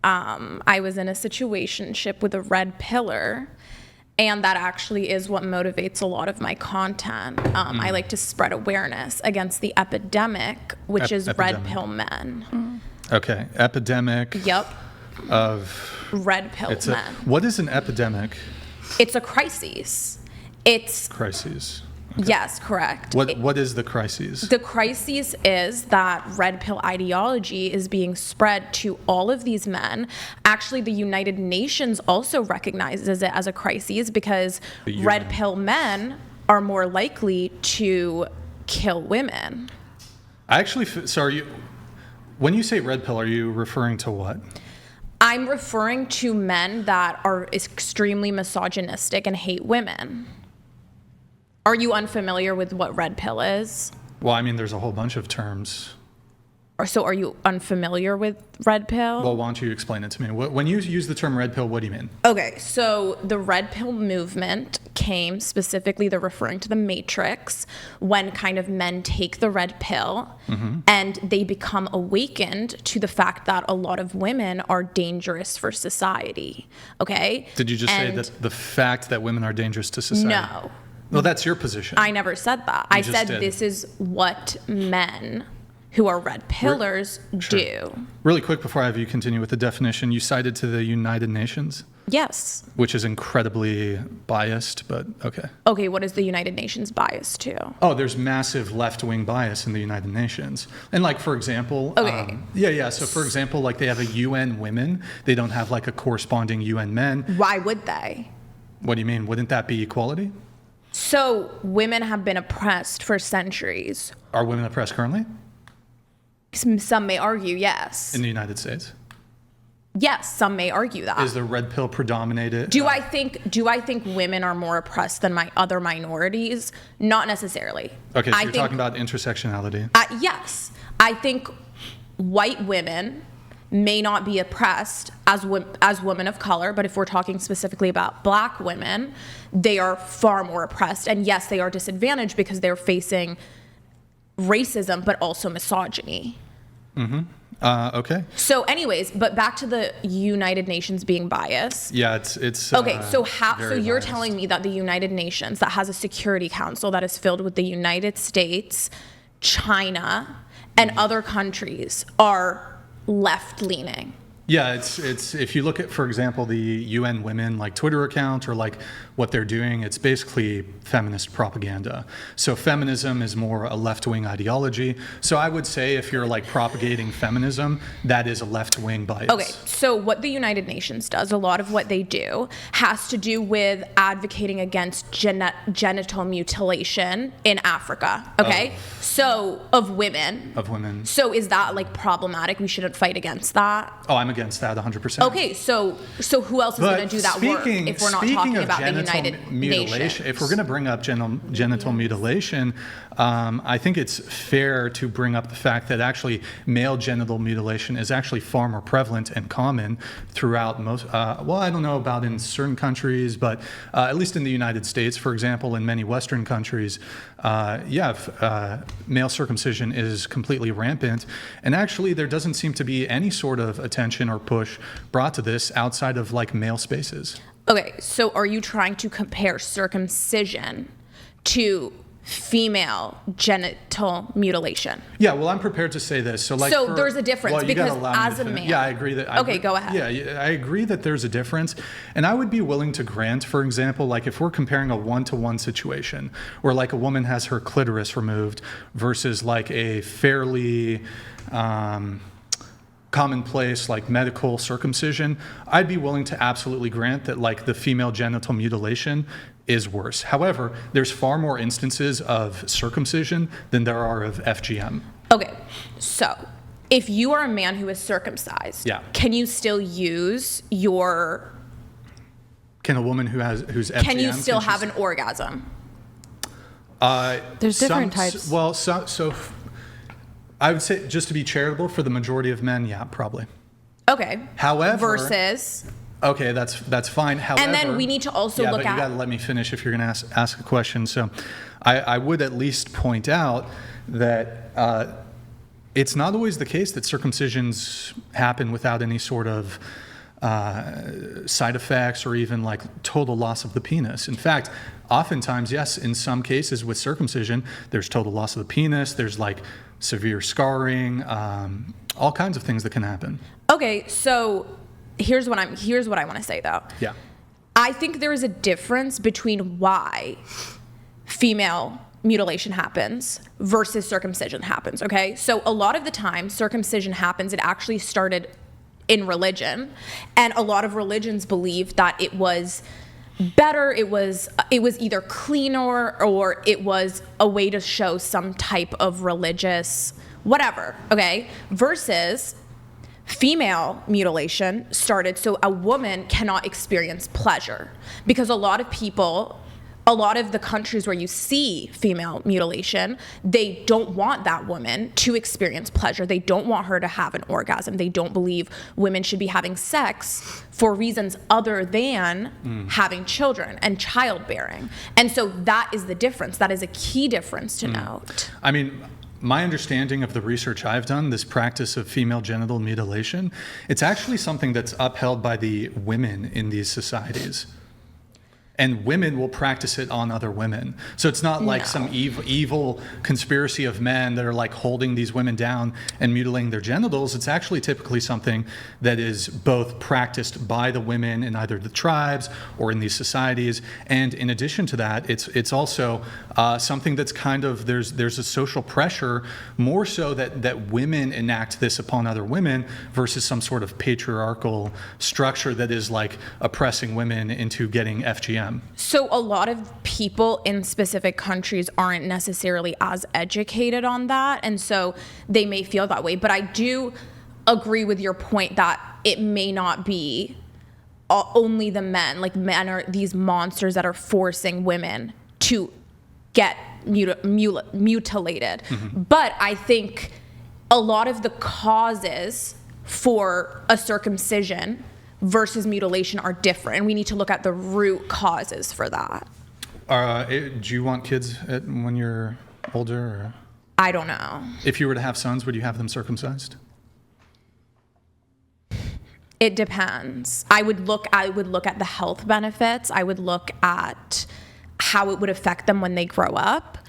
I was in a situationship with a red pillar, and that actually is what motivates a lot of my content. I like to spread awareness against the epidemic, which is red pill men. Okay, epidemic. Yep. Of red pill men. What is an epidemic? It's a crisis. It's crises. Okay. Yes, correct. What is the crisis? The crisis is that red pill ideology is being spread to all of these men. Actually, the United Nations also recognizes it as a crisis because red pill men are more likely to kill women. When you say red pill, are you referring to what? I'm referring to men that are extremely misogynistic and hate women. Are you unfamiliar with what red pill is? Well, I mean, there's a whole bunch of terms. So are you unfamiliar with red pill? Well, why don't you explain it to me? When you use the term red pill, what do you mean? Okay, so the red pill movement came specifically, they're referring to the Matrix, when kind of men take the red pill and they become awakened to the fact that a lot of women are dangerous for society, okay? Did you just say that the fact that women are dangerous to society? No. Well, that's your position. I never said that. I said this is what men who are red pillars do. Really quick before I have you continue with the definition, you cited to the United Nations? Yes. Which is incredibly biased, but okay. Okay, what is the United Nations biased to? Oh, there's massive left-wing bias in the United Nations. And like, for example, so for example, like they have a UN women, they don't have like a corresponding UN men. Why would they? What do you mean? Wouldn't that be equality? So women have been oppressed for centuries. Are women oppressed currently? Some may argue, yes. In the United States? Yes, some may argue that. Is the red pill predominated? Do I think women are more oppressed than my other minorities? Not necessarily. Okay, so you're talking about intersectionality. Yes. I think white women may not be oppressed as women of color, but if we're talking specifically about black women, they are far more oppressed. And yes, they are disadvantaged because they're facing racism, but also misogyny. Okay. So anyways, but back to the United Nations being biased. Yeah, it's okay, so you're biased. telling me that the United Nations, that has a Security Council that is filled with the United States, China, and other countries are left-leaning? Yeah, it's if you look at, for example, the UN Women like Twitter account or like what they're doing, it's basically feminist propaganda. So feminism is more a left-wing ideology. So I would say if you're like propagating feminism, that is a left-wing bias. Okay, so what the United Nations does, a lot of what they do has to do with advocating against genital mutilation in Africa, okay? Of women. Of women. So is that like problematic? We shouldn't fight against that? Oh, I'm against that 100%. Okay, so who else is going to do that work if we're not talking about the United Nations? If we're going to bring up genital mutilation, I think it's fair to bring up the fact that actually male genital mutilation is actually far more prevalent and common throughout most, well, I don't know about in certain countries, but at least in the United States, for example, in many Western countries, male circumcision is completely rampant. And actually, there doesn't seem to be any sort of attention or push brought to this outside of like male spaces. Okay, so are you trying to compare circumcision to female genital mutilation? Yeah, well, I'm prepared to say this. So there's a difference because as a man. Yeah, I agree that. Okay, go ahead. Yeah, I agree that there's a difference. And I would be willing to grant, for example, like if we're comparing a one-to-one situation where like a woman has her clitoris removed versus like a fairly commonplace like medical circumcision, I'd be willing to absolutely grant that like the female genital mutilation is worse. However, there's far more instances of circumcision than there are of FGM. Okay, so if you are a man who is circumcised, can you still use your... Can a woman who's FGM... Can you still have an orgasm? There's different types. Well, so I would say, just to be charitable, for the majority of men, yeah, probably. Okay. However... Versus... Okay, that's fine. However, and then we need to also look at... you got to let me finish if you're going to ask a question. So I would at least point out that it's not always the case that circumcisions happen without any sort of side effects or even like total loss of the penis. In fact, oftentimes, yes, in some cases with circumcision, there's total loss of the penis, there's like severe scarring, all kinds of things that can happen. Okay, so here's what I want to say though. Yeah. I think there is a difference between why female mutilation happens versus circumcision happens, okay? So a lot of the time circumcision happens, it actually started in religion, and a lot of religions believe that it was better, it was either cleaner, or it was a way to show some type of religious whatever, okay? Versus female mutilation started so a woman cannot experience pleasure, because a lot of the countries where you see female mutilation, they don't want that woman to experience pleasure. They don't want her to have an orgasm. They don't believe women should be having sex for reasons other than having children and childbearing. And so that is the difference. That is a key difference to note. I mean, my understanding of the research I've done, this practice of female genital mutilation, it's actually something that's upheld by the women in these societies. And women will practice it on other women. So it's not like some evil conspiracy of men that are like holding these women down and mutilating their genitals. It's actually typically something that is both practiced by the women in either the tribes or in these societies. And in addition to that, it's also something that's kind of, there's a social pressure, more so that women enact this upon other women versus some sort of patriarchal structure that is like oppressing women into getting FGM. So a lot of people in specific countries aren't necessarily as educated on that, and so they may feel that way. But I do agree with your point that it may not be only the men. Like, men are these monsters that are forcing women to get mutilated. Mm-hmm. But I think a lot of the causes for a circumcision versus mutilation are different, and we need to look at the root causes for that. Do you want kids when you're older? Or? I don't know. If you were to have sons, would you have them circumcised? It depends. I would look at the health benefits. I would look at how it would affect them when they grow up.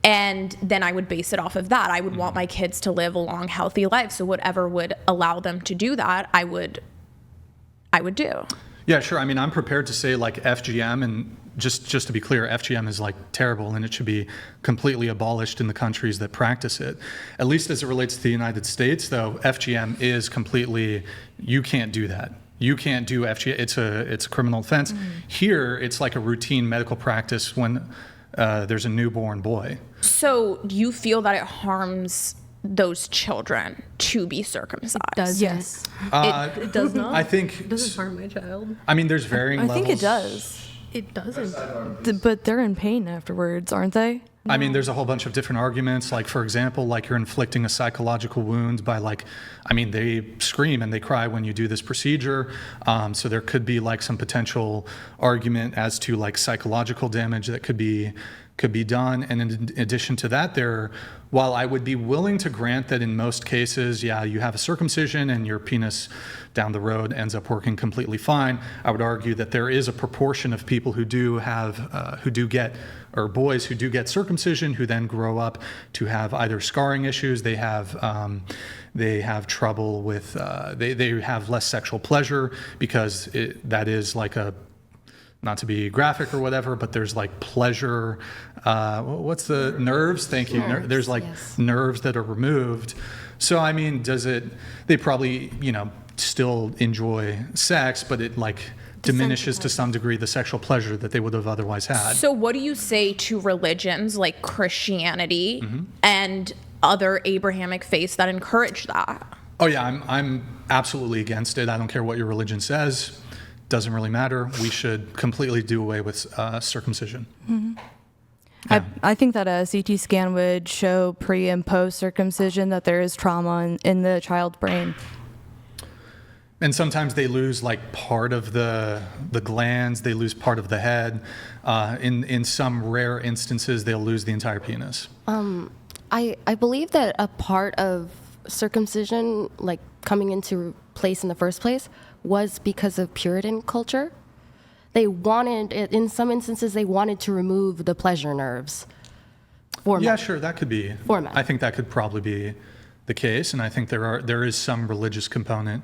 And then I would base it off of that. I would want my kids to live a long, healthy life. So whatever would allow them to do that, I would do. Yeah, sure. I mean, I'm prepared to say like FGM, and just to be clear, FGM is like terrible and it should be completely abolished in the countries that practice it. At least as it relates to the United States, though, FGM is completely, you can't do that. You can't do FGM. It's a criminal offense. Here, it's like a routine medical practice when there's a newborn boy. So do you feel that it harms those children to be circumcised? Does yes. It does not. I think It doesn't harm my child. I mean, there's varying I levels. think it does. It doesn't. But they're in pain afterwards, aren't they? I mean, there's a whole bunch of different arguments. Like, for example, like you're inflicting a psychological wound by they scream and they cry when you do this procedure. So there could be like some potential argument as to like psychological damage that could be done. And in addition to that, while I would be willing to grant that in most cases, yeah, you have a circumcision and your penis down the road ends up working completely fine, I would argue that there is a proportion of people who do get boys who do get circumcision who then grow up to have either scarring issues, they have trouble with, they have less sexual pleasure because that is like not to be graphic or whatever, but there's like pleasure, what's the nerves? Thank you. There's like nerves that are removed. So, I mean, they probably, still enjoy sex, but it like diminishes to some degree the sexual pleasure that they would have otherwise had. So what do you say to religions like Christianity and other Abrahamic faiths that encourage that? Oh yeah, I'm absolutely against it. I don't care what your religion says. Doesn't really matter. We should completely do away with circumcision. Mm-hmm. Yeah. I think that a CT scan would show pre and post circumcision that there is trauma in the child's brain. And sometimes they lose like part of the glands, they lose part of the head. In some rare instances, they'll lose the entire penis. I believe that a part of circumcision like coming into place in the first place was because of Puritan culture. They wanted, in some instances, they wanted to remove the pleasure nerves. Yeah, sure, that could be. For men. I think that could probably be the case, and I think there is some religious component